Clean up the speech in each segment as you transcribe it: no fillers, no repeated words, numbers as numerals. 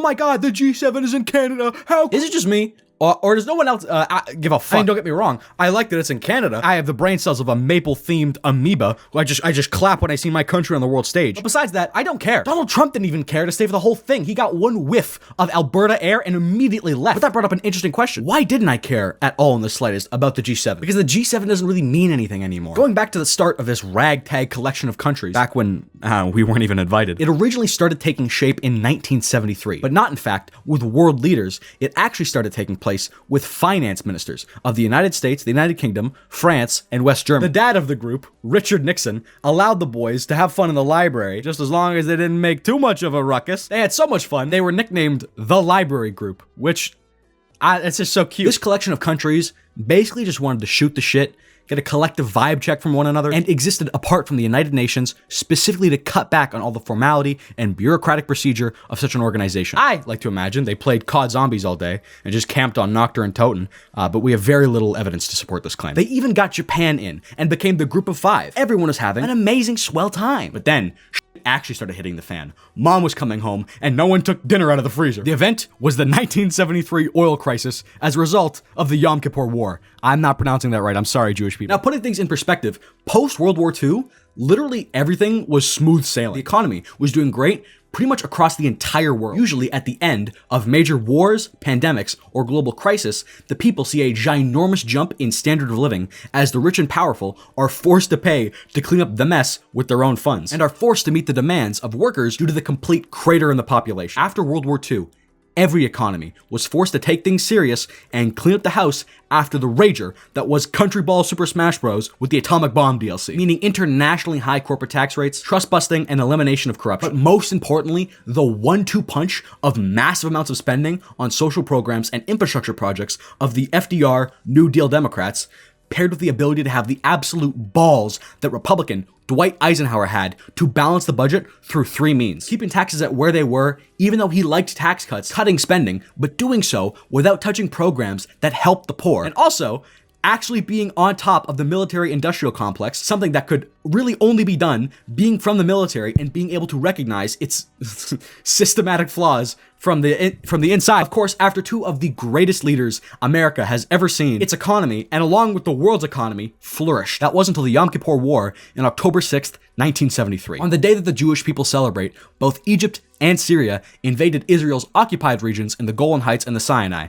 my God, the G7 is in Canada. How is it just me? Or does no one else give a fuck? I mean, don't get me wrong. I like that it's in Canada. I have the brain cells of a maple-themed amoeba. I just clap when I see my country on the world stage. But besides that, I don't care. Donald Trump didn't even care to stay for the whole thing. He got one whiff of Alberta air and immediately left. But that brought up an interesting question. Why didn't I care at all in the slightest about the G7? Because the G7 doesn't really mean anything anymore. Going back to the start of this ragtag collection of countries, back when we weren't even invited, it originally started taking shape in 1973. But not, in fact, with world leaders. It actually started taking place with finance ministers of the United States, the United Kingdom, France, and West Germany. The dad of the group, Richard Nixon, allowed the boys to have fun in the library, just as long as they didn't make too much of a ruckus. They had so much fun, they were nicknamed the Library Group, which, it's just so cute. This collection of countries basically just wanted to shoot the shit, get a collective vibe check from one another, and existed apart from the United Nations specifically to cut back on all the formality and bureaucratic procedure of such an organization. I like to imagine they played COD Zombies all day and just camped on Nocturne and Toten, but we have very little evidence to support this claim. They even got Japan in and became the Group of Five. Everyone was having an amazing swell time. But then, actually started hitting the fan. Mom was coming home and no one took dinner out of the freezer. The event was the 1973 oil crisis as a result of the Yom Kippur War. I'm not pronouncing that right. I'm sorry, Jewish people. Now, putting things in perspective, post-World War II, literally everything was smooth sailing. The economy was doing great pretty much across the entire world. Usually at the end of major wars, pandemics, or global crisis, the people see a ginormous jump in standard of living as the rich and powerful are forced to pay to clean up the mess with their own funds and are forced to meet the demands of workers due to the complete crater in the population. After World War II, every economy was forced to take things serious and clean up the house after the rager that was Country Ball Super Smash Bros. With the Atomic Bomb DLC, meaning internationally high corporate tax rates, trust busting, and elimination of corruption. But most importantly, the 1-2 punch of massive amounts of spending on social programs and infrastructure projects of the FDR New Deal Democrats, paired with the ability to have the absolute balls that Republican Dwight Eisenhower had to balance the budget through three means. Keeping taxes at where they were, even though he liked tax cuts, cutting spending, but doing so without touching programs that helped the poor. And also, actually being on top of the military-industrial complex, something that could really only be done being from the military and being able to recognize its systematic flaws from the inside. Of course, after two of the greatest leaders America has ever seen, its economy, and along with the world's economy, flourished. That wasn't until the Yom Kippur War in October 6th, 1973. On the day that the Jewish people celebrate, both Egypt and Syria invaded Israel's occupied regions in the Golan Heights and the Sinai.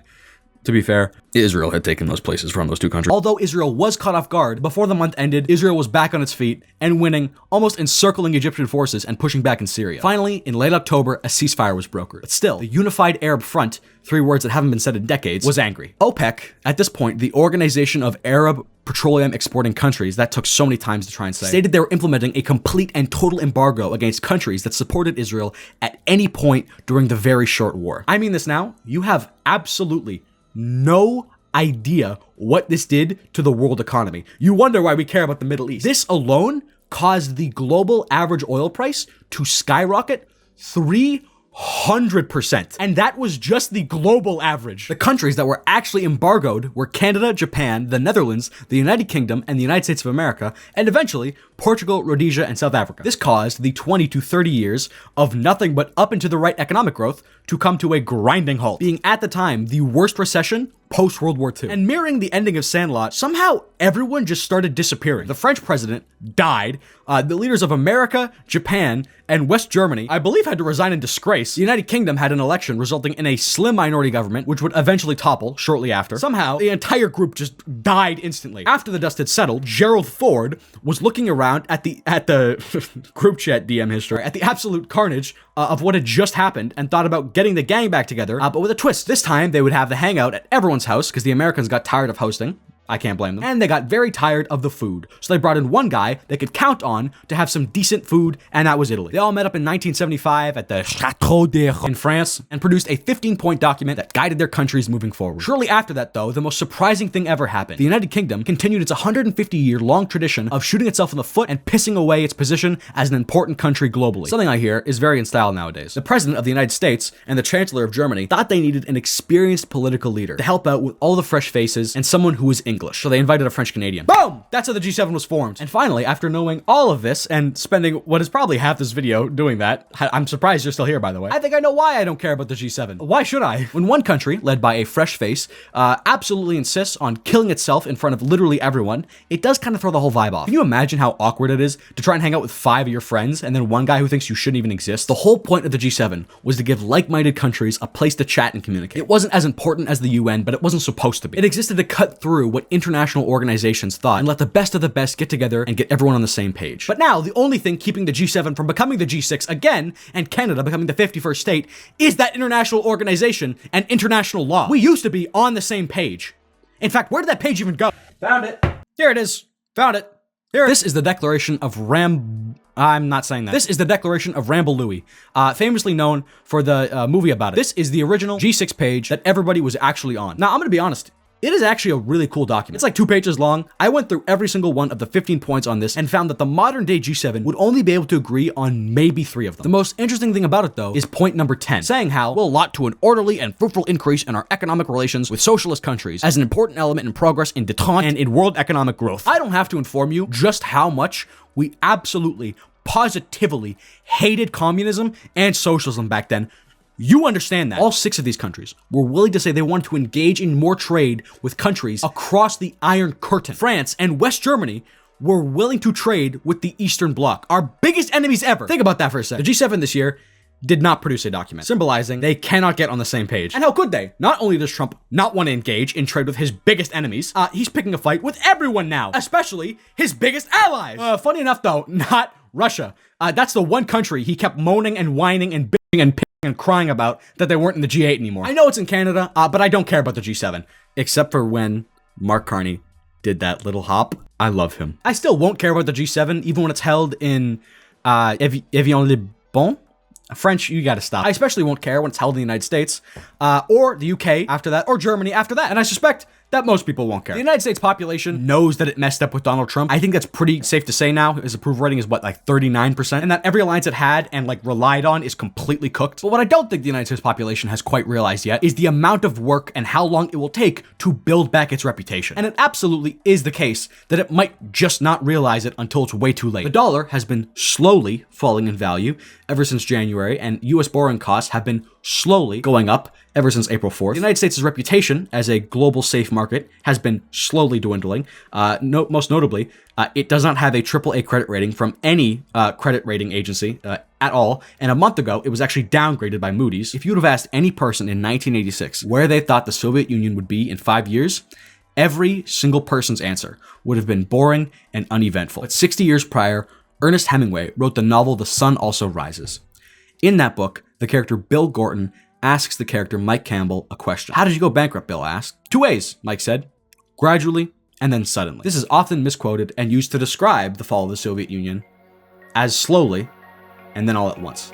To be fair, Israel had taken those places from those two countries. Although Israel was caught off guard, before the month ended, Israel was back on its feet and winning, almost encircling Egyptian forces and pushing back in Syria. Finally, in late October, a ceasefire was brokered. But still, the Unified Arab Front, three words that haven't been said in decades, was angry. OPEC, at this point, the Organization of Arab Petroleum Exporting Countries, that took so many times to try and say, stated they were implementing a complete and total embargo against countries that supported Israel at any point during the very short war. I mean this now, you have absolutely no idea what this did to the world economy. You wonder why we care about the Middle East. This alone caused the global average oil price to skyrocket 300%. And that was just the global average. The countries that were actually embargoed were Canada, Japan, the Netherlands, the United Kingdom, and the United States of America, and eventually Portugal, Rhodesia, and South Africa. This caused the 20 to 30 years of nothing but up and to the right economic growth to come to a grinding halt, being at the time the worst recession post-World War II. And mirroring the ending of Sandlot, somehow everyone just started disappearing. The French president died. The leaders of America, Japan, and West Germany, I believe, had to resign in disgrace. The United Kingdom had an election resulting in a slim minority government, which would eventually topple shortly after. Somehow, the entire group just died instantly. After the dust had settled, Gerald Ford was looking around at the group chat DM history, at the absolute carnage of what had just happened, and thought about getting the gang back together, but with a twist. This time, they would have the hangout at everyone's house because the Americans got tired of hosting. I can't blame them. And they got very tired of the food. So they brought in one guy they could count on to have some decent food, and that was Italy. They all met up in 1975 at the Château d'Er in France and produced a 15-point document that guided their countries moving forward. Shortly after that, though, the most surprising thing ever happened. The United Kingdom continued its 150-year-long tradition of shooting itself in the foot and pissing away its position as an important country globally. Something I hear is very in style nowadays. The President of the United States and the Chancellor of Germany thought they needed an experienced political leader to help out with all the fresh faces and someone who was English. So they invited a French Canadian. Boom! That's how the G7 was formed. And finally, after knowing all of this and spending what is probably half this video doing that, I'm surprised you're still here, by the way. I think I know why I don't care about the G7. Why should I? When one country, led by a fresh face, absolutely insists on killing itself in front of literally everyone, it does kind of throw the whole vibe off. Can you imagine how awkward it is to try and hang out with 5 of your friends and then one guy who thinks you shouldn't even exist? The whole point of the G7 was to give like-minded countries a place to chat and communicate. It wasn't as important as the UN, but it wasn't supposed to be. It existed to cut through what international organizations thought and let the best of the best get together and get everyone on the same page. But now, the only thing keeping the G7 from becoming the G6 again, and Canada becoming the 51st state, is that international organization and international law. We used to be on the same page. In fact, where did that page even go? Found it. Here it is. Found it. Here. This is the Declaration of I'm not saying that. This is the Declaration of Ramble Louis, famously known for the movie about it. This is the original G6 page that everybody was actually on. Now, I'm gonna be honest. It is actually a really cool document. It's like 2 pages long. I went through every single one of the 15 points on this and found that the modern day G7 would only be able to agree on maybe 3 of them. The most interesting thing about it, though, is point number 10, saying how we'll allot to an orderly and fruitful increase in our economic relations with socialist countries as an important element in progress in détente and in world economic growth. I don't have to inform you just how much we absolutely, positively hated communism and socialism back then. You understand that. All 6 of these countries were willing to say they wanted to engage in more trade with countries across the Iron Curtain. France and West Germany were willing to trade with the Eastern Bloc, our biggest enemies ever. Think about that for a second. The G7 this year did not produce a document, symbolizing they cannot get on the same page. And how could they? Not only does Trump not want to engage in trade with his biggest enemies, he's picking a fight with everyone now, especially his biggest allies. Funny enough though, not Russia. That's the one country he kept moaning and whining and bitching and pitching and crying about that they weren't in the G8 anymore. I know it's in Canada, but I don't care about the G7, except for when Mark Carney did that little hop. I love him. I still won't care about the G7, even when it's held in Evian-le-Bon. French, you gotta stop. I especially won't care when it's held in the United States, or the UK after that, or Germany after that. And I suspect that most people won't care. The United States population knows that it messed up with Donald Trump. I think that's pretty safe to say now. His approval rating is what, like 39%? And that every alliance it had and like relied on is completely cooked. But what I don't think the United States population has quite realized yet is the amount of work and how long it will take to build back its reputation. And it absolutely is the case that it might just not realize it until it's way too late. The dollar has been slowly falling in value ever since January, and US borrowing costs have been slowly going up ever since April 4th. The United States' reputation as a global safe market has been slowly dwindling. Most notably, it does not have a AAA credit rating from any credit rating agency at all. And a month ago, it was actually downgraded by Moody's. If you would have asked any person in 1986 where they thought the Soviet Union would be in 5 years, every single person's answer would have been boring and uneventful. But 60 years prior, Ernest Hemingway wrote the novel The Sun Also Rises. In that book, the character Bill Gorton asks the character Mike Campbell a question. How did you go bankrupt, Bill asked. 2 ways, Mike said. Gradually, and then suddenly. This is often misquoted and used to describe the fall of the Soviet Union as slowly, and then all at once.